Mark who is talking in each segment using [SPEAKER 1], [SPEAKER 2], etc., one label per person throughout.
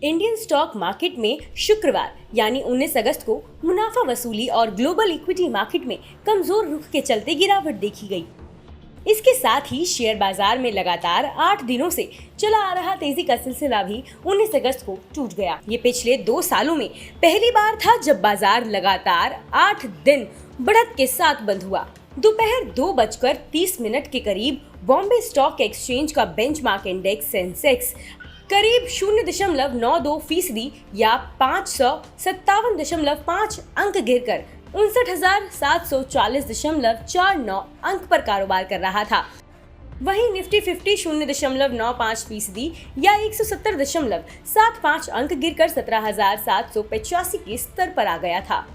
[SPEAKER 1] Indian stock market में शुक्रवार यानी 19 अगस्त को मुनाफा वसूली और ग्लोबल इक्विटी मार्केट में कमजोर रुख के चलते गिरावट देखी गई। इसके साथ ही शेयर बाजार में लगातार 8 दिनों से चला आ रहा तेजी का सिलसिला भी 19 अगस्त को टूट गया। ये पिछले 2 सालों में पहली बार था जब बाजार लगातार 8 दिन बढ़त के साथ बंद हुआ। दोपहर 2:30 के करीब बॉम्बे स्टॉक एक्सचेंज का बेंचमार्क इंडेक्स सेंसेक्स करीब 0.92% या 557.5 अंक गिरकर 59,740.49 अंक पर कारोबार कर रहा था। वहीं निफ्टी 50 0.95% या 170.75 अंक गिरकर 17,785 के स्तर पर आ गया था।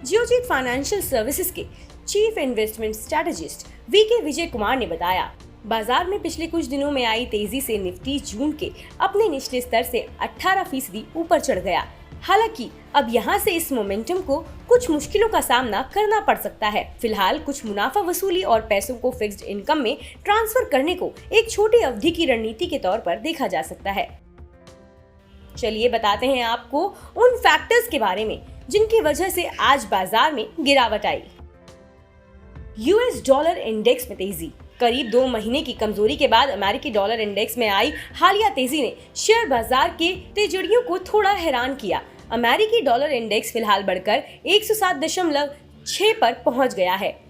[SPEAKER 1] जियोजीत फाइनेंशियल सर्विसेज के chief investment strategist VK Vijay Kumar ने बताया, बाजार में पिछले कुछ दिनों में आई तेजी से निफ्टी जून के अपने निचले स्तर से 18% ऊपर चढ़ गया। हालांकि अब यहां से इस मोमेंटम को कुछ मुश्किलों का सामना करना पड़ सकता है। फिलहाल कुछ मुनाफा वसूली और पैसों को फिक्स्ड इनकम में ट्रांसफर करने को एक छोटी अवधि की रणनीति के तौर पर देखा जा सकता है। चलिए बताते हैं आपको उन फैक्टर्स के बारे में जिनकी वजह से आज बाजार में गिरावट आई। यूएस डॉलर इंडेक्स में तेजी। करीब 2 महीने की कमजोरी के बाद अमेरिकी डॉलर इंडेक्स में आई हालिया तेजी ने शेयर बाजार के तेजड़ियों को थोड़ा हैरान किया। अमेरिकी डॉलर इंडेक्स फिलहाल बढ़कर 107.6 पर पहुंच गया है,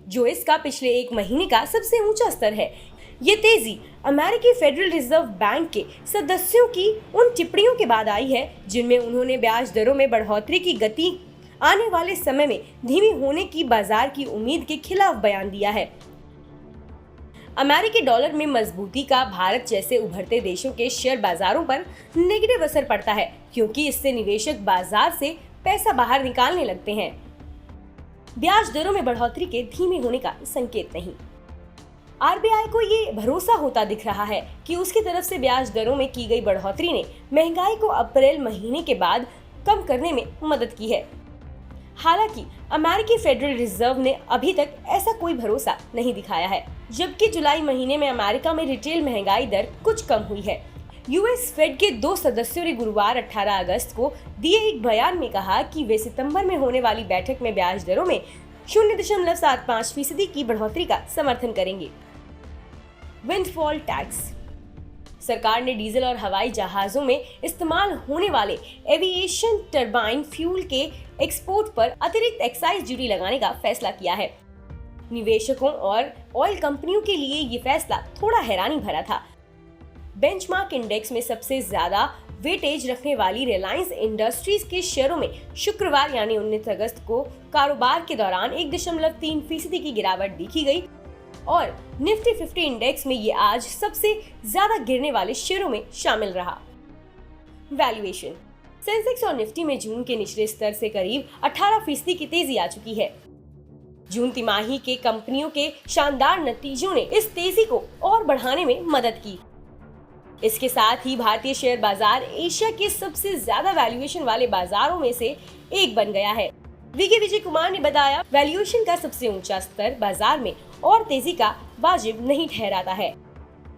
[SPEAKER 1] जो इसका पिछले 1 महीने का सबसे ऊंचा स्तर है। ये तेजी अमेरिकी फेडरल रिजर्व बैंक के सदस्यों की उन टिप्पणियों के बाद आई है जिनमें उन्होंने ब्याज दरों में बढ़ोतरी की गति आने वाले समय में धीमी होने की बाजार की उम्मीद के खिलाफ बयान दिया है। अमेरिकी डॉलर में मजबूती का भारत जैसे उभरते देशों के शेयर बाजारों पर नेगेटिव असर पड़ता है, क्योंकि इससे निवेशक बाजार से पैसा बाहर निकालने लगते हैं। ब्याज दरों में बढ़ोतरी के धीमे होने का संकेत नहीं। आरबीआई को ये भरोसा होता दिख रहा है कि उसकी तरफ से ब्याज दरों में की गई बढ़ोतरी ने महंगाई को अप्रैल महीने के बाद कम करने में मदद की है। हालांकि अमेरिकी फेडरल रिजर्व ने अभी तक ऐसा कोई भरोसा नहीं दिखाया है, जबकि जुलाई महीने में अमेरिका में रिटेल महंगाई दर कुछ कम हुई है। यूएस फेड के 2 सदस्यों ने गुरुवार 18 अगस्त को दिए एक बयान में कहा कि वे सितंबर में होने वाली बैठक में ब्याज दरों में 0.75% की बढ़ोतरी का समर्थन करेंगे। Windfall tax. सरकार ने डीजल और हवाई जहाजों में इस्तेमाल होने वाले एविएशन टरबाइन फ्यूल के एक्सपोर्ट पर अतिरिक्त एक्साइज ड्यूटी लगाने का फैसला किया है। निवेशकों और ऑयल कंपनियों के लिए ये फैसला थोड़ा हैरानी भरा था। बेंचमार्क इंडेक्स में सबसे ज्यादा वेटेज रखने वाली रिलायंस इंडस्ट्रीज के शेयरों में शुक्रवार यानी 19 अगस्त को कारोबार के दौरान 1.3% की गिरावट देखी गई और निफ्टी 50 इंडेक्स में ये आज सबसे ज्यादा गिरने वाले शेयरों में शामिल रहा। वैल्यूएशन। सेंसेक्स और निफ्टी में जून के निचले स्तर से करीब 18% की तेजी आ चुकी है। जून तिमाही के कंपनियों के शानदार नतीजों ने इस तेजी को और बढ़ाने में मदद की। इसके साथ ही भारतीय शेयर बाजार एशिया के सबसे ज्यादा वैल्यूएशन वाले बाजारों में से एक बन गया है। वीके विजय कुमार ने बताया, वैल्यूएशन का सबसे ऊंचा स्तर बाजार में और तेजी का वाजिब नहीं ठहराता है।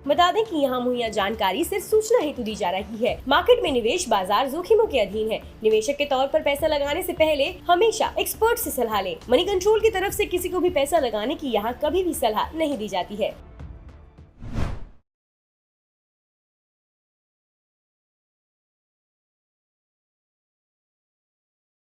[SPEAKER 1] बता दें कि यहाँ मुहैया जानकारी सिर्फ सूचना हेतु दी जा रही है। मार्केट में निवेश बाजार जोखिमों के अधीन है। निवेशक के तौर पर पैसा लगाने से पहले हमेशा एक्सपर्ट से सलाह लें। मनी कंट्रोल की तरफ से किसी को भी पैसा लगाने की यहाँ कभी भी सलाह नहीं दी जाती है।